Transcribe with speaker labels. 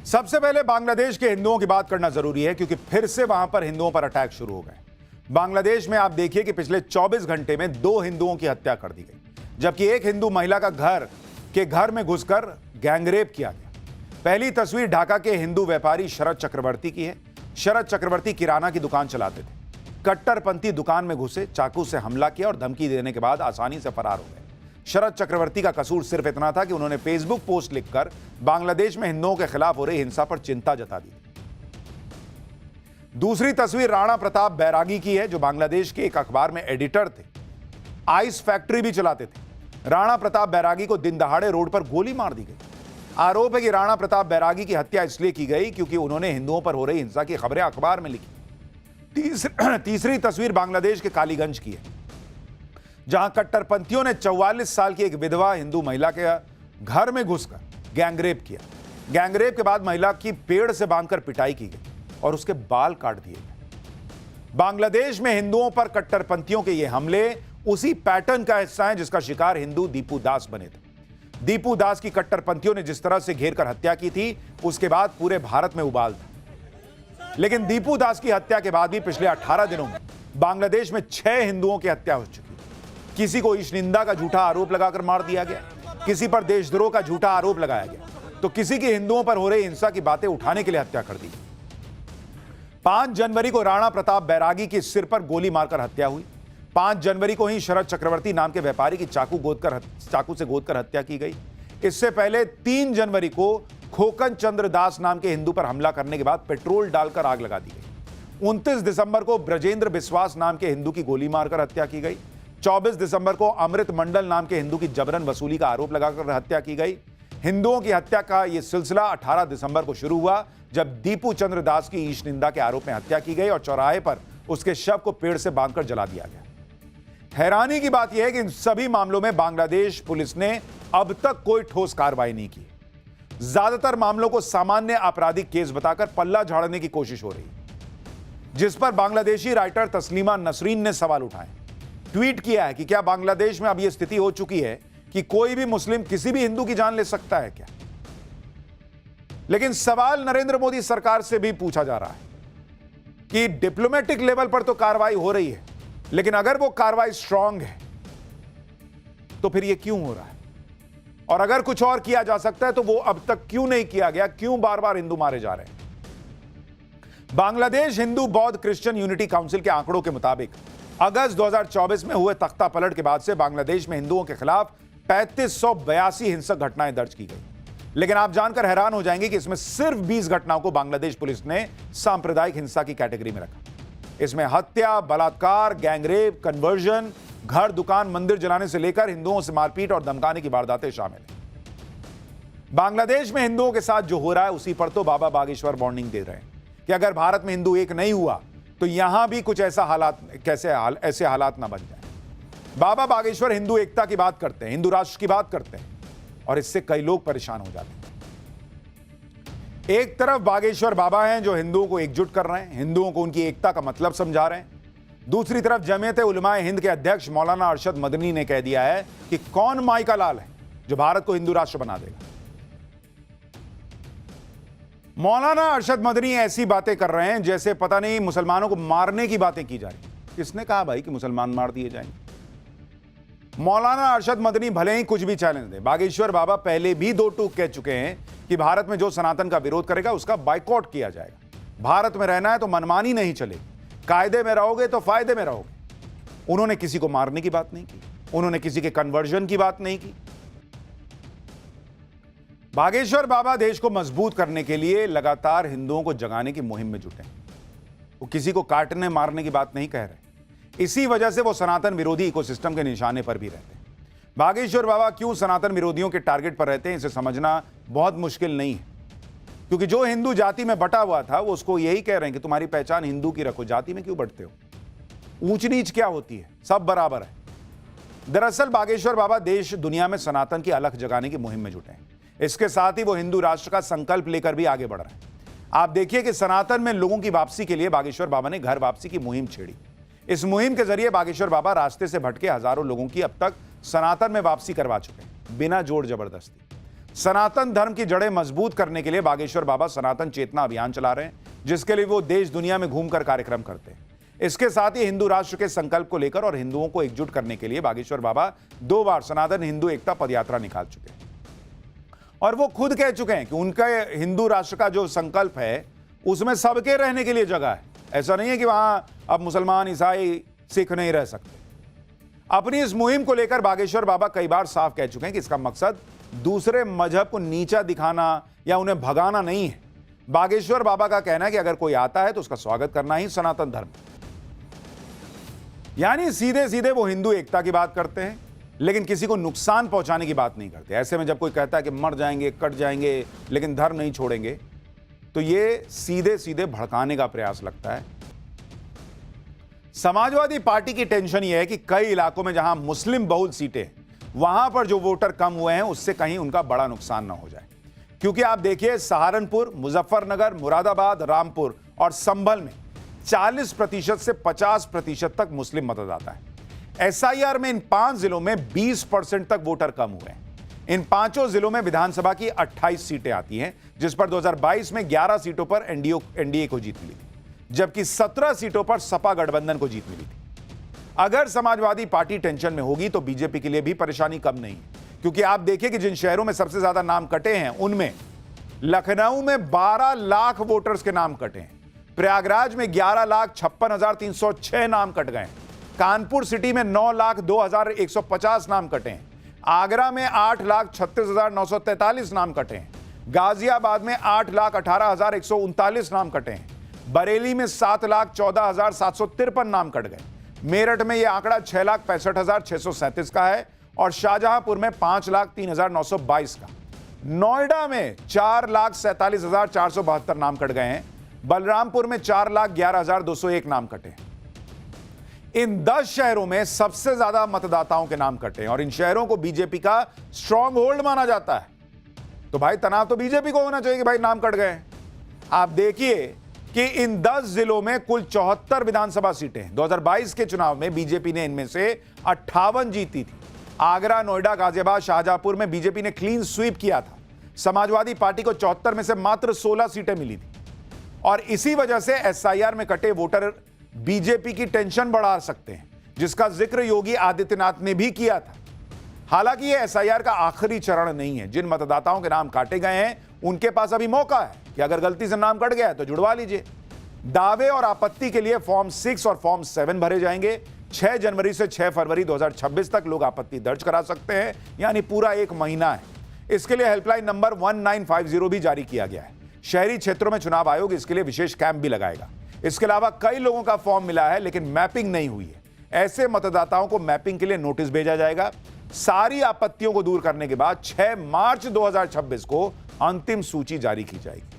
Speaker 1: सबसे पहले बांग्लादेश के हिंदुओं की बात करना जरूरी है क्योंकि फिर से वहां पर हिंदुओं पर अटैक शुरू हो गए। बांग्लादेश में आप देखिए कि पिछले 24 घंटे में 2 हिंदुओं की हत्या कर दी गई, जबकि एक हिंदू महिला का घर में घुसकर गैंगरेप किया गया। पहली तस्वीर ढाका के हिंदू व्यापारी शरद चक्रवर्ती की है। शरद चक्रवर्ती किराना की दुकान चलाते थे। कट्टरपंथी दुकान में घुसे, चाकू से हमला किया और धमकी देने के बाद आसानी से फरार हो गए। शरद चक्रवर्ती का कसूर सिर्फ इतना था कि उन्होंने फेसबुक पोस्ट लिखकर बांग्लादेश में हिंदुओं के खिलाफ हो रही हिंसा पर चिंता जता दी। दूसरी तस्वीर राणा प्रताप बैरागी की है, जो बांग्लादेश के एक अखबार में एडिटर थे, आइस फैक्ट्री भी चलाते थे। राणा प्रताप बैरागी को दिन दहाड़े रोड पर गोली मार दी गई। आरोप है कि राणा प्रताप बैरागी की हत्या इसलिए की गई क्योंकि उन्होंने हिंदुओं पर हो रही हिंसा की खबरें अखबार में लिखी। तीसरी तस्वीर बांग्लादेश के कालीगंज की है, जहां कट्टरपंथियों ने 44 साल की एक विधवा हिंदू महिला के घर में घुसकर गैंगरेप किया। गैंगरेप के बाद महिला की पेड़ से बांधकर पिटाई की गई और उसके बाल काट दिए गए। बांग्लादेश में हिंदुओं पर कट्टरपंथियों के ये हमले उसी पैटर्न का हिस्सा है जिसका शिकार हिंदू दीपू दास बने थे। दीपू दास की कट्टरपंथियों ने जिस तरह से घेरकर हत्या की थी, उसके बाद पूरे भारत में उबाल था। लेकिन दीपू दास की हत्या के बाद भी पिछले 18 दिनों में बांग्लादेश में 6 हिंदुओं की हत्या हो चुकी। किसी को ईशनिंदा का झूठा आरोप लगाकर मार दिया गया, किसी पर देशद्रोह का झूठा आरोप लगाया गया, तो किसी की हिंदुओं पर हो रही हिंसा की बातें उठाने के लिए हत्या कर दी। 5 जनवरी को राणा प्रताप बैरागी के सिर पर गोली मारकर हत्या हुई। 5 जनवरी को ही शरद चक्रवर्ती नाम के व्यापारी की चाकू से गोदकर हत्या की गई। इससे पहले 3 जनवरी को खोकन चंद्र दास नाम के हिंदू पर हमला करने के बाद पेट्रोल डालकर आग लगा दी गई। 29 दिसंबर को ब्रजेंद्र बिस्वास नाम के हिंदू की गोली मारकर हत्या की गई। 24 दिसंबर को अमृत मंडल नाम के हिंदू की जबरन वसूली का आरोप लगाकर हत्या की गई। हिंदुओं की हत्या का यह सिलसिला 18 दिसंबर को शुरू हुआ, जब दीपू चंद्र दास की ईशनिंदा के आरोप में हत्या की गई और चौराहे पर उसके शव को पेड़ से बांधकर जला दिया गया। हैरानी की बात यह है कि इन सभी मामलों में बांग्लादेश पुलिस ने अब तक कोई ठोस कार्रवाई नहीं की। ज्यादातर मामलों को सामान्य आपराधिक केस बताकर पल्ला झाड़ने की कोशिश हो रही, जिस पर बांग्लादेशी राइटर तस्लीमा नसरीन ने सवाल उठाए। ट्वीट किया है कि क्या बांग्लादेश में अब यह स्थिति हो चुकी है कि कोई भी मुस्लिम किसी भी हिंदू की जान ले सकता है क्या? लेकिन सवाल नरेंद्र मोदी सरकार से भी पूछा जा रहा है कि डिप्लोमेटिक लेवल पर तो कार्रवाई हो रही है, लेकिन अगर वो कार्रवाई स्ट्रांग है तो फिर ये क्यों हो रहा है? और अगर कुछ और किया जा सकता है तो वो अब तक क्यों नहीं किया गया? क्यों बार बार हिंदू मारे जा रहे हैं? बांग्लादेश हिंदू बौद्ध क्रिश्चियन यूनिटी काउंसिल के आंकड़ों के मुताबिक अगस्त 2024 में हुए तख्ता पलट के बाद से बांग्लादेश में हिंदुओं के खिलाफ 3582 हिंसक घटनाएं दर्ज की गई। लेकिन आप जानकर हैरान हो जाएंगे कि इसमें सिर्फ 20 घटनाओं को बांग्लादेश पुलिस ने सांप्रदायिक हिंसा की कैटेगरी में रखा। इसमें हत्या, बलात्कार, गैंगरेप, कन्वर्जन, घर, दुकान, मंदिर जलाने से लेकर हिंदुओं से मारपीट और धमकाने की वारदातें शामिल हैं। बांग्लादेश में हिंदुओं के साथ जो हो रहा है उसी पर तो बाबा बागेश्वर वार्निंग दे रहे हैं कि अगर भारत में हिंदू एक नहीं हुआ तो यहां भी कुछ ऐसे हालात ना बन जाए। बाबा बागेश्वर हिंदू एकता की बात करते हैं, हिंदू राष्ट्र की बात करते हैं, और इससे कई लोग परेशान हो जाते हैं। एक तरफ बागेश्वर बाबा हैं जो हिंदुओं को एकजुट कर रहे हैं, हिंदुओं को उनकी एकता का मतलब समझा रहे हैं। दूसरी तरफ जमीयत उलमाए हिंद के अध्यक्ष मौलाना अरशद मदनी ने कह दिया है कि कौन माई का लाल है जो भारत को हिंदू राष्ट्र बना देगा। मौलाना अरशद मदनी ऐसी बातें कर रहे हैं जैसे पता नहीं मुसलमानों को मारने की बातें की जा रही। किसने कहा भाई कि मुसलमान मार दिए जाएंगे? मौलाना अरशद मदनी भले ही कुछ भी चैलेंज दें, बागेश्वर बाबा पहले भी 2 टूक कह चुके हैं कि भारत में जो सनातन का विरोध करेगा उसका बाइकआउट किया जाएगा। भारत में रहना है तो मनमानी नहीं चलेगी, कायदे में रहोगे तो फायदे में रहोगे। उन्होंने किसी को मारने की बात नहीं की, उन्होंने किसी के कन्वर्जन की बात नहीं की। बागेश्वर बाबा देश को मजबूत करने के लिए लगातार हिंदुओं को जगाने की मुहिम में जुटे हैं। वो किसी को काटने मारने की बात नहीं कह रहे। इसी वजह से वो सनातन विरोधी इकोसिस्टम के निशाने पर भी रहते हैं। बागेश्वर बाबा क्यों सनातन विरोधियों के टारगेट पर रहते हैं, इसे समझना बहुत मुश्किल नहीं है, क्योंकि जो हिंदू जाति में बटा हुआ था वो उसको यही कह रहे हैं कि तुम्हारी पहचान हिंदू की रखो, जाति में क्यों बटते हो? ऊंच नीच क्या होती है, सब बराबर है। दरअसल बागेश्वर बाबा देश दुनिया में सनातन की अलख जगाने की मुहिम में जुटे हैं। इसके साथ ही वो हिंदू राष्ट्र का संकल्प लेकर भी आगे बढ़ रहे हैं। आप देखिए कि सनातन में लोगों की वापसी के लिए बागेश्वर बाबा ने घर वापसी की मुहिम छेड़ी। इस मुहिम के जरिए बागेश्वर बाबा रास्ते से भटके हजारों लोगों की अब तक सनातन में वापसी करवा चुके हैं, बिना जोर जबरदस्ती। सनातन धर्म की जड़ें मजबूत करने के लिए बागेश्वर बाबा सनातन चेतना अभियान चला रहे हैं, जिसके लिए वो देश दुनिया में घूमकर कार्यक्रम करते हैं। इसके साथ ही हिंदू राष्ट्र के संकल्प को लेकर और हिंदुओं को एकजुट करने के लिए बागेश्वर बाबा 2 बार सनातन हिंदू एकता पदयात्रा निकाल चुके हैं और वो खुद कह चुके हैं कि उनका हिंदू राष्ट्र का जो संकल्प है उसमें सबके रहने के लिए जगह है। ऐसा नहीं है कि वहां अब मुसलमान, ईसाई, सिख नहीं रह सकते। अपनी इस मुहिम को लेकर बागेश्वर बाबा कई बार साफ कह चुके हैं कि इसका मकसद दूसरे मजहब को नीचा दिखाना या उन्हें भगाना नहीं है। बागेश्वर बाबा का कहना है कि अगर कोई आता है तो उसका स्वागत करना ही सनातन धर्म, यानी सीधे सीधे वो हिंदू एकता की बात करते हैं लेकिन किसी को नुकसान पहुंचाने की बात नहीं करते। ऐसे में जब कोई कहता है कि मर जाएंगे, कट जाएंगे लेकिन धर्म नहीं छोड़ेंगे, तो ये सीधे सीधे भड़काने का प्रयास लगता है। समाजवादी पार्टी की टेंशन यह है कि कई इलाकों में जहां मुस्लिम बहुल सीटें, वहां पर जो वोटर कम हुए हैं उससे कहीं उनका बड़ा नुकसान ना हो जाए। क्योंकि आप देखिए, सहारनपुर, मुजफ्फरनगर, मुरादाबाद, रामपुर और संभल में 40% से 50% तक मुस्लिम मतदाता है। एसआईआर में इन 5 जिलों में 20% तक वोटर कम हुए हैं। इन 5 जिलों में विधानसभा की 28 सीटें आती हैं, जिस पर 2022 में 11 सीटों पर एनडीए को जीत मिली थी, जबकि 17 सीटों पर सपा गठबंधन को जीत मिली थी। अगर समाजवादी पार्टी टेंशन में होगी तो बीजेपी के लिए भी परेशानी कम नहीं है, क्योंकि आप देखिए कि जिन शहरों में सबसे ज्यादा नाम कटे हैं उनमें लखनऊ में 12 लाख वोटर्स के नाम कटे हैं, प्रयागराज में 11,56,306 नाम कट गए, कानपुर सिटी में 9,02,150 नाम कटे हैं, आगरा में 8,36,943 नाम कटे हैं, गाजियाबाद में 8,18,139 नाम कटे हैं, बरेली में 7,14,753 नाम कट गए, मेरठ में यह आंकड़ा 6,65,637 का है और शाहजहांपुर में 5,03,922 का, नोएडा में 4,47,472 नाम कट गए हैं, बलरामपुर में 4,11,201 नाम कटे हैं। इन 10 शहरों में सबसे ज्यादा मतदाताओं के नाम कटे हैं और इन शहरों को बीजेपी का स्ट्रॉन्ग होल्ड माना जाता है। तो भाई तनाव तो बीजेपी को होना चाहिए कि भाई नाम कट गए। आप देखिए कि इन 10 जिलों में कुल 74 विधानसभा सीटें 2022 के चुनाव में बीजेपी ने इनमें से 58 जीती थी। आगरा, नोएडा, गाजियाबाद, शाहजहांपुर में बीजेपी ने क्लीन स्वीप किया था। समाजवादी पार्टी को 74 में से मात्र 16 सीटें मिली थी और इसी वजह से एसआईआर में कटे वोटर बीजेपी की टेंशन बढ़ा सकते हैं, जिसका जिक्र योगी आदित्यनाथ ने भी किया था। हालांकि यह एसआईआर का आखिरी चरण नहीं है। जिन मतदाताओं के नाम काटे गए हैं उनके पास अभी मौका है कि अगर गलती से नाम कट गया है तो जुड़वा लीजिए। दावे और आपत्ति के लिए फॉर्म 6 और फॉर्म 7 भरे जाएंगे। 6 जनवरी से 6 फरवरी 2026 तक लोग आपत्ति दर्ज करा सकते हैं, यानी पूरा 1 महीना है। इसके लिए हेल्पलाइन नंबर 1950 भी जारी किया गया है। शहरी क्षेत्रों में चुनाव आयोग इसके लिए विशेष कैंप भी लगाएगा। इसके अलावा कई लोगों का फॉर्म मिला है लेकिन मैपिंग नहीं हुई है। ऐसे मतदाताओं को मैपिंग के लिए नोटिस भेजा जाएगा। सारी आपत्तियों को दूर करने के बाद 6 मार्च 2026 को अंतिम सूची जारी की जाएगी।